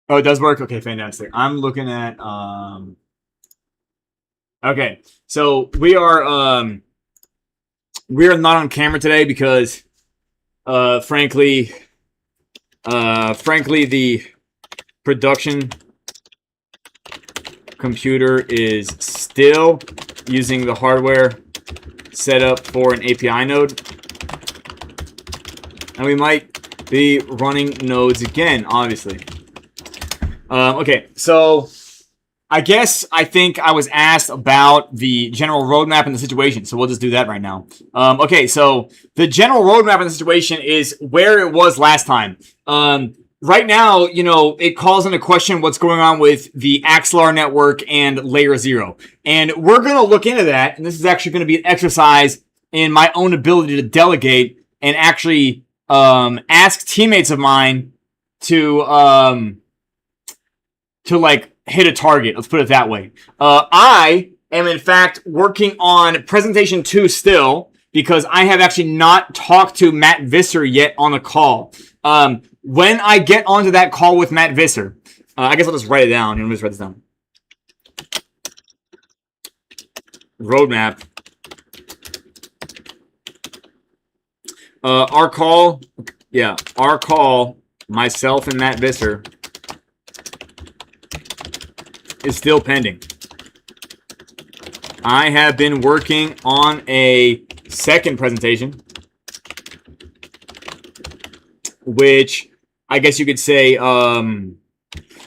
Oh, it does work? Okay, fantastic. I'm looking at okay. So we are not on camera today because frankly the production computer is still using the hardware set up for an API node. And we might be running nodes again, obviously. Okay, so I think I was asked about the general roadmap and the situation, so we'll just do that right now. Okay, so the general roadmap in the situation is where it was last time. Right now, it calls into question what's going on with the Axelar network and Layer 0. And we're going to look into that, and this is actually going to be an exercise in my own ability to delegate and actually ask teammates of mine to like hit a target. Let's put it that way. I am in fact working on presentation 2 still because I have actually not talked to Matt Visser yet on a call. When I get onto that call with Matt Visser, I guess I'll just write it down. Let me just write this down. Roadmap. Our call, myself and Matt Visser is still pending. I have been working on a second presentation, which I guess you could say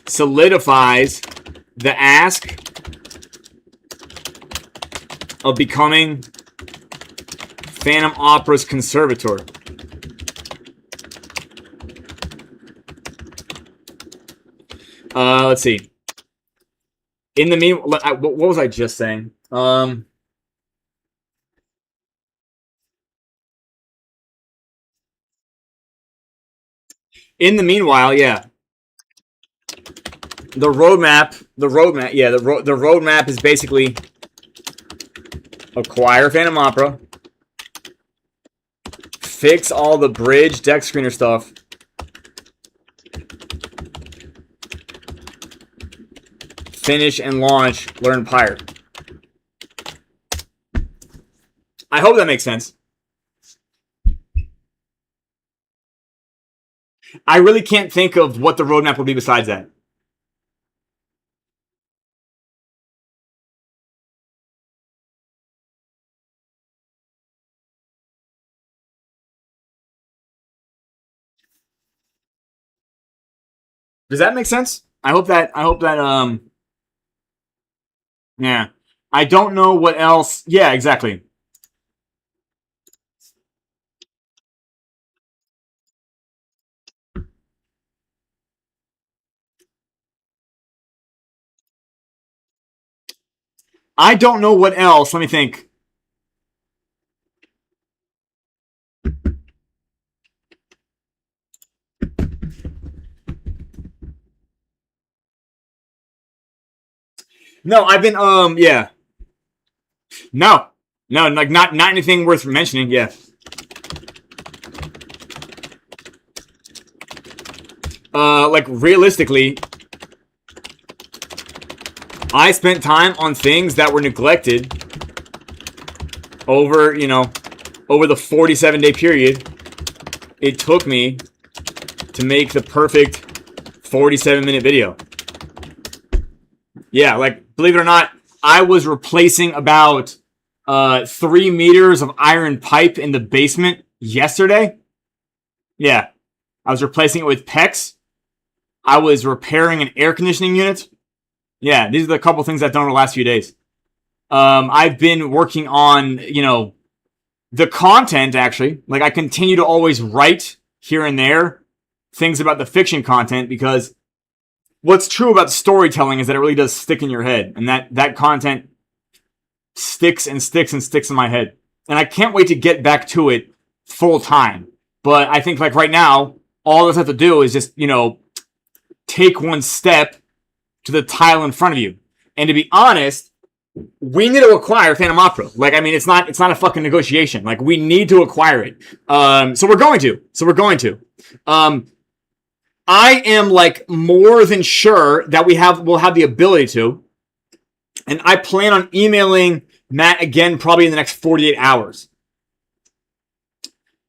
solidifies the ask of becoming Phantom Opera's conservator. Let's see. In the meanwhile, what was I just saying? In the meanwhile, yeah. The roadmap is basically acquire Phantom Opera, fix all the bridge deck screener stuff, finish and launch Learn Pyre. I hope that makes sense. I really can't think of what the roadmap will be besides that. Does that make sense? I hope that yeah. I don't know what else. Yeah, exactly. I don't know what else. Let me think. No, I've been yeah. No, like not anything worth mentioning. Yeah. Like realistically, I spent time on things that were neglected over the 47-day period it took me to make the perfect 47-minute video. Yeah, like believe it or not, I was replacing about 3 meters of iron pipe in the basement yesterday. Yeah, I was replacing it with PEX. I was repairing an air conditioning unit. Yeah, these are the couple things I've done over the last few days. I've been working on, the content, actually. Like, I continue to always write here and there things about the fiction content because what's true about storytelling is that it really does stick in your head. And that content sticks and sticks and sticks in my head. And I can't wait to get back to it full time. But I think, like, right now, all I have to do is just, take one step to the tile in front of you. And to be honest, we need to acquire Phantom Opera. Like, I mean, it's not a fucking negotiation. Like, we need to acquire it. So we're going to. I am like more than sure that we'll have the ability to. And I plan on emailing Matt again probably in the next 48 hours.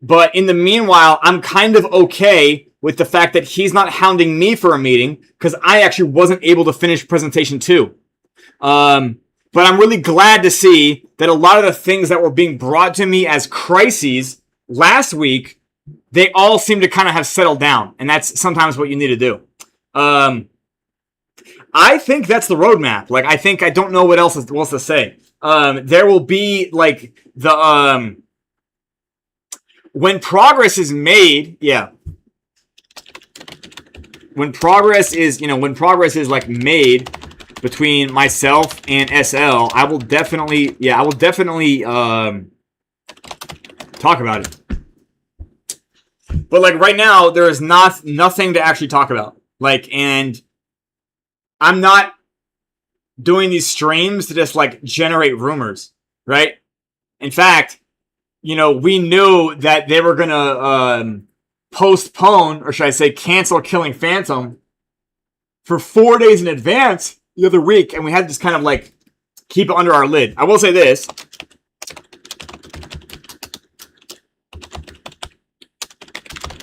But in the meanwhile, I'm kind of okay with the fact that he's not hounding me for a meeting because I actually wasn't able to finish presentation 2. But I'm really glad to see that a lot of the things that were being brought to me as crises last week, they all seem to kind of have settled down. And that's sometimes what you need to do. I think that's the roadmap. Like, I don't know what else to say. There will be like the, when progress is made, yeah. When progress is like made between myself and SL, I will definitely talk about it. But like right now, there is nothing to actually talk about. Like, and I'm not doing these streams to just like generate rumors, right? In fact, we knew that they were gonna postpone, or should I say cancel Killing Phantom for 4 days in advance the other week, and we had to just kind of like keep it under our lid. I will say this.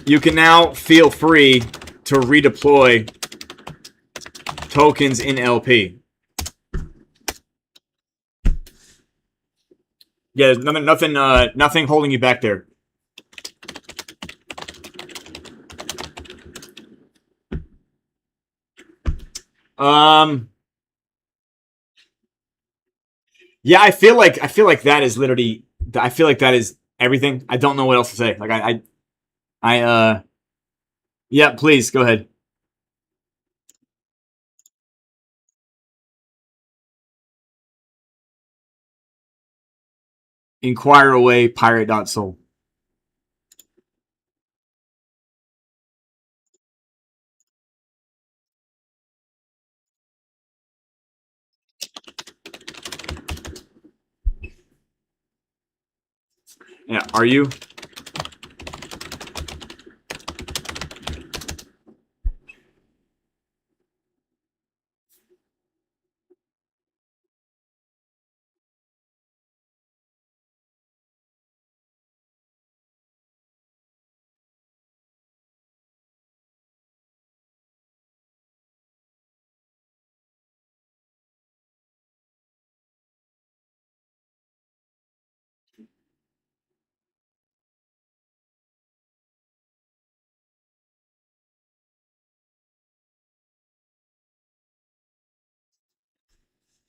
You can now feel free to redeploy tokens in LP. Yeah, there's nothing holding you back there. Yeah, I feel like that is literally. I feel like that is everything. I don't know what else to say. Like yeah, please go ahead. Inquire away, pirate.soul. Yeah, are you?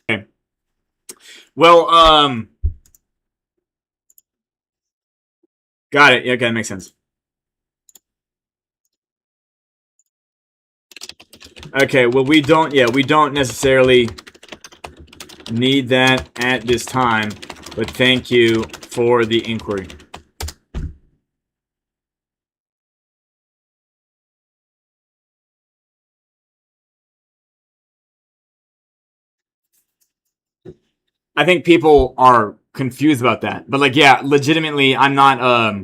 Okay. Well, got it. Yeah, okay, that makes sense. Okay, well, we don't necessarily need that at this time, but thank you for the inquiry. I think people are confused about that. But like, yeah, legitimately, I'm not,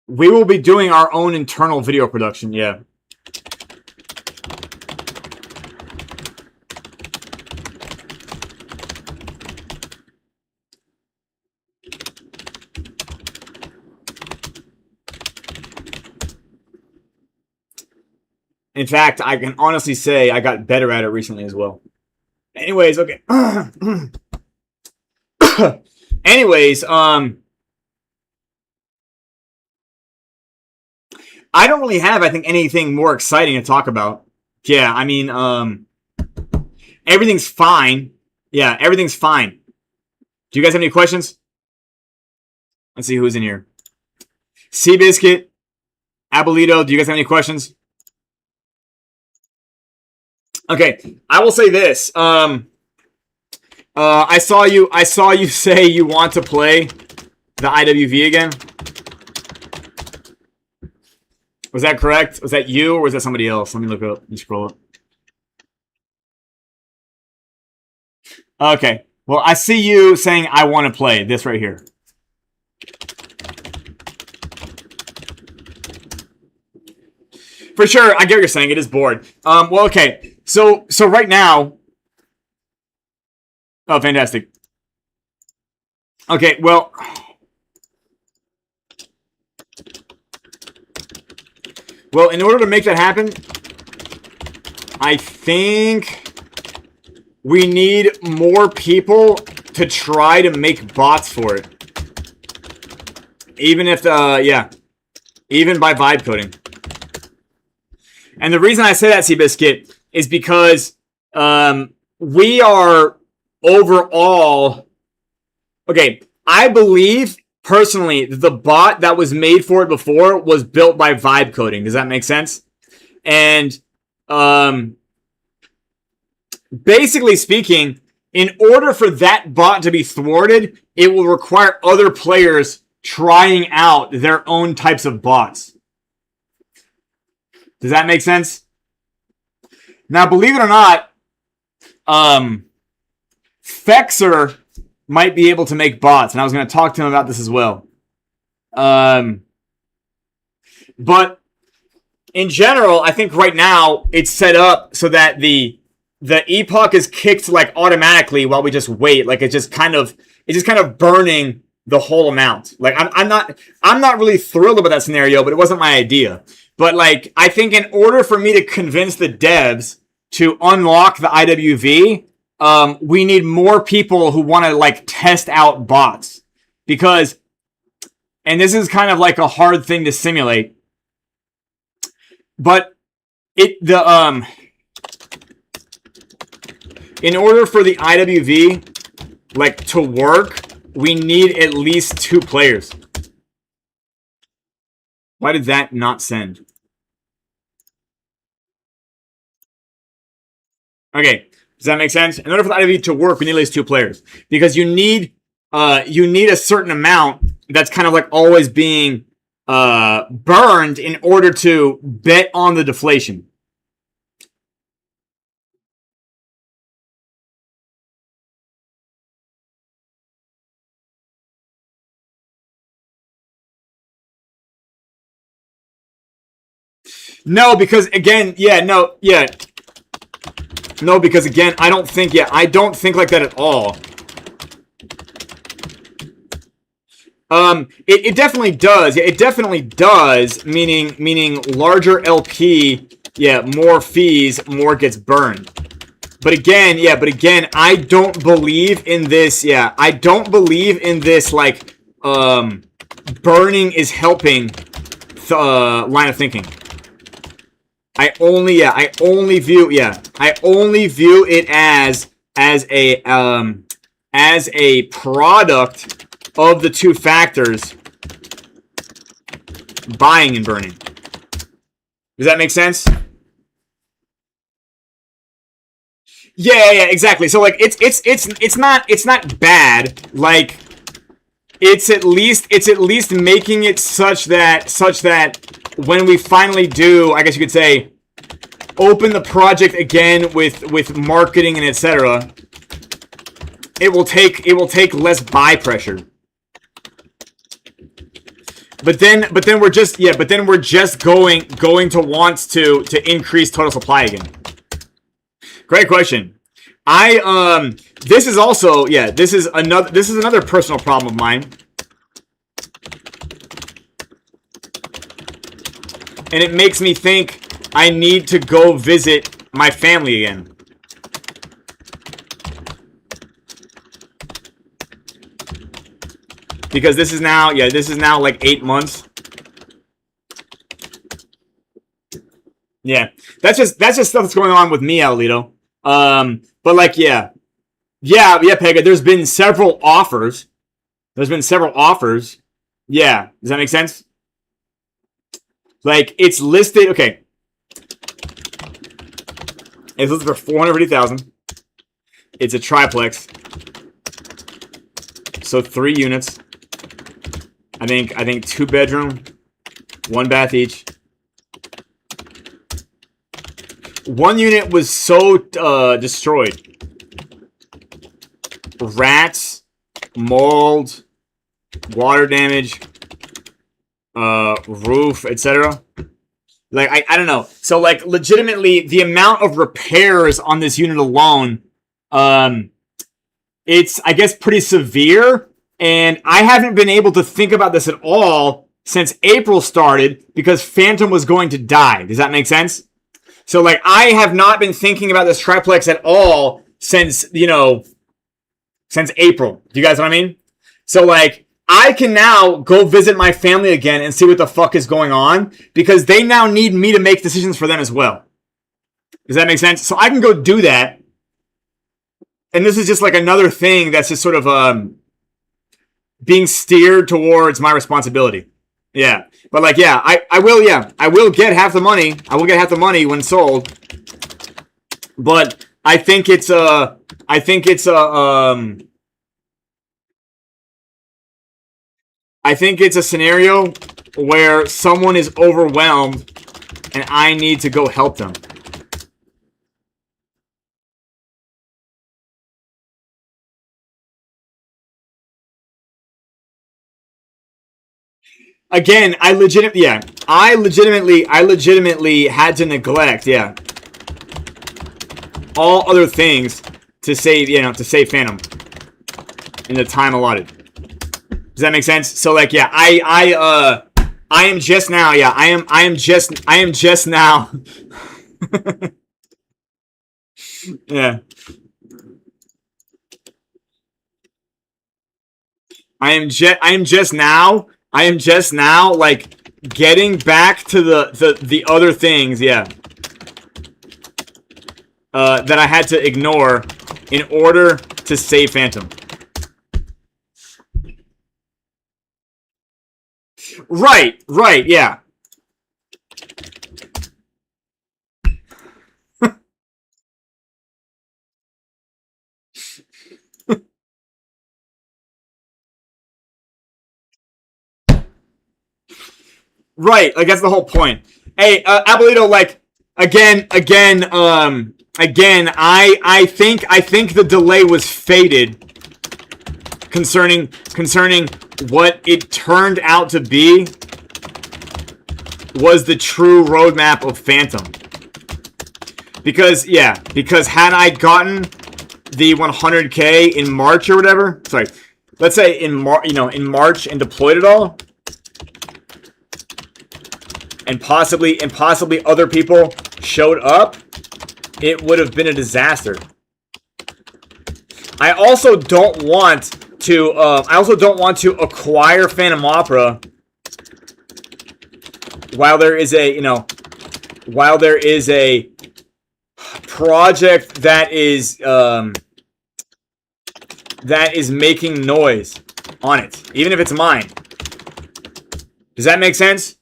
we will be doing our own internal video production, yeah. In fact, I can honestly say I got better at it recently as well. Anyways, okay. Anyways, I don't really have, I think, anything more exciting to talk about. Yeah, I mean, everything's fine. Yeah, everything's fine. Do you guys have any questions? Let's see who's in here. Seabiscuit, Abolito, do you guys have any questions? Okay, I will say this. I saw you say you want to play the IWV again. Was that correct? Was that you or was that somebody else? Let me look up. Let me scroll up. Okay. Well, I see you saying I want to play this right here. For sure, I get what you're saying. It is bored. Well, okay. So right now... Oh, fantastic. Okay, well... Well, in order to make that happen, I think we need more people to try to make bots for it. Even if, yeah. Even by vibe coding. And the reason I say that, Seabiscuit, is because we are overall... Okay, I believe... Personally, the bot that was made for it before was built by vibe coding. Does that make sense? And basically speaking, in order for that bot to be thwarted, it will require other players trying out their own types of bots. Does that make sense? Now, believe it or not, Fexer might be able to make bots, and I was going to talk to him about this as well. But in general, I think right now it's set up so that the epoch is kicked like automatically while we just wait. Like it's just kind of burning the whole amount. Like I'm not really thrilled about that scenario, but it wasn't my idea. But like I think in order for me to convince the devs to unlock the IWV, we need more people who want to like test out bots, because, and this is kind of like a hard thing to simulate, but in order for the IWV like to work, we need at least 2 players. Why did that not send? Okay. Does that make sense? In order for the IWV to work, we need at least 2 players. Because you need a certain amount that's kind of like always being burned in order to bet on the deflation. No, because again, no, because again, I don't think like that at all. It definitely does. Yeah, it definitely does. Meaning larger LP, more fees, more gets burned. But again, I don't believe in this. Yeah, I don't believe in this. Like, burning is helping line of thinking. I only view it as a product of the 2 factors, buying and burning. Does that make sense? Yeah, exactly. So like it's not bad. Like it's at least making it such that when we finally do, I guess you could say, open the project again with marketing and etc., it will take less buy pressure. But then we're just going to want to increase total supply again. Great question. This is also this is another personal problem of mine. And it makes me think I need to go visit my family again. Because this is now like 8 months. Yeah. That's just stuff that's going on with me, Alito. But like, yeah, Pega, there's been several offers. Yeah. Does that make sense? Like, it's listed, okay. It's listed for $450,000. It's a triplex. So 3 units. I think 2 bedroom, 1 bath each. 1 unit was so destroyed. Rats, mold, water damage, roof, etc. Like, I don't know. So, like, legitimately, the amount of repairs on this unit alone, it's, I guess, pretty severe. And I haven't been able to think about this at all since April started because Phantom was going to die. Does that make sense? So, like, I have not been thinking about this triplex at all since, you know, since April. Do you guys know what I mean? So, like, I can now go visit my family again and see what the fuck is going on because they now need me to make decisions for them as well. Does that make sense? So I can go do that. And this is just like another thing that's just sort of being steered towards my responsibility. Yeah. But like, yeah, I will get half the money. I will get half the money when sold. But I think it's a scenario where someone is overwhelmed and I need to go help them. Again, I legitimately had to neglect, all other things to save, to save Phantom in the time allotted. Does that make sense? So, like, yeah, I am just now, I am just now. Yeah. I am just now, like, getting back to the other things, that I had to ignore in order to save Phantom. Right, yeah. Right, like, that's the whole point. Hey, Abuelito, like, again, I think the delay was fated concerning what it turned out to be was the true roadmap of Phantom. Because had I gotten the 100K in March or whatever, sorry, let's say in March and deployed it all, and possibly other people showed up, it would have been a disaster. I also don't want to acquire Phantom Opera while there is a project that is making noise on it, even if it's mine. Does that make sense?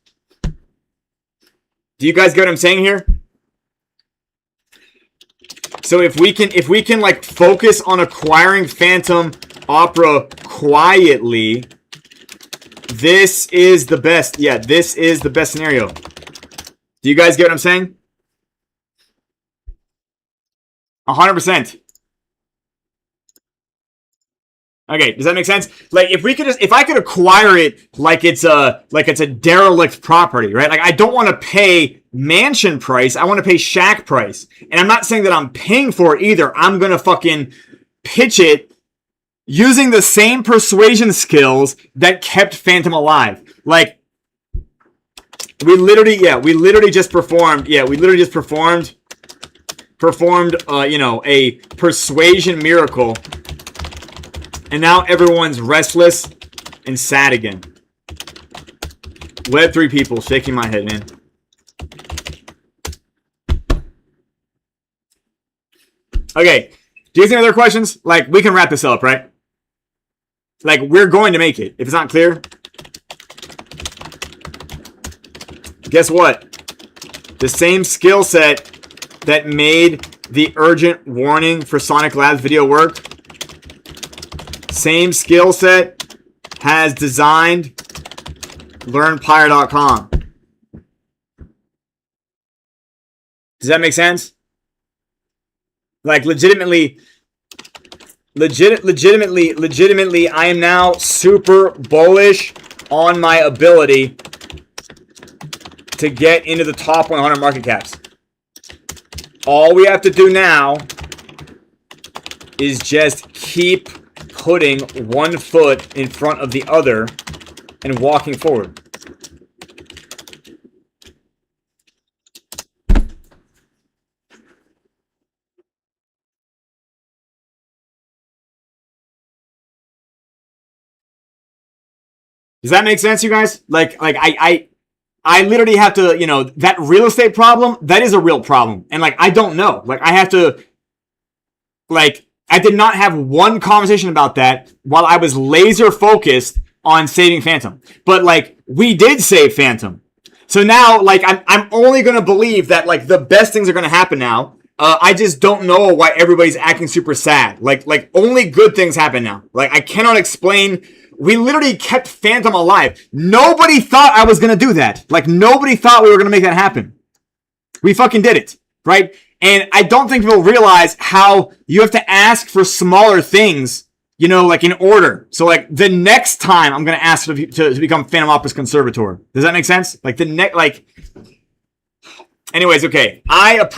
Do you guys get what I'm saying here? So if we can like focus on acquiring Phantom Opera quietly, this is the best. Yeah, this is the best scenario. Do you guys get what I'm saying? 100%. Okay, does that make sense? Like, if I could acquire it like it's a derelict property, right? Like, I don't want to pay mansion price. I want to pay shack price. And I'm not saying that I'm paying for it either. I'm gonna fucking pitch it using the same persuasion skills that kept Phantom alive. Like, we literally just performed a persuasion miracle. And now everyone's restless and sad again. Web3 people shaking my head, man. Okay. Do you have any other questions? Like, we can wrap this up, right? Like, we're going to make it. If it's not clear. Guess what? The same skill set that made the urgent warning for Sonic Labs video work, same skill set has designed LearnPyre.com. Does that make sense? Like, legitimately, I am now super bullish on my ability to get into the top 100 market caps. All we have to do now is just keep putting one foot in front of the other and walking forward. Does that make sense, you guys? Like I literally have to, you know, that real estate problem, that is a real problem. And like, I don't know. Like, I have to, like, I did not have one conversation about that while I was laser focused on saving Phantom. But like, we did save Phantom. So now, like, I'm only going to believe that like the best things are going to happen now. I just don't know why everybody's acting super sad. Like only good things happen now. Like, I cannot explain. We literally kept Phantom alive. Nobody thought I was going to do that. Like, nobody thought we were going to make that happen. We fucking did it, right? And I don't think people realize how you have to ask for smaller things, you know, like in order. So, like, the next time I'm going to ask to become Phantom Opera's conservator. Does that make sense? Like, anyways, okay. I appreciate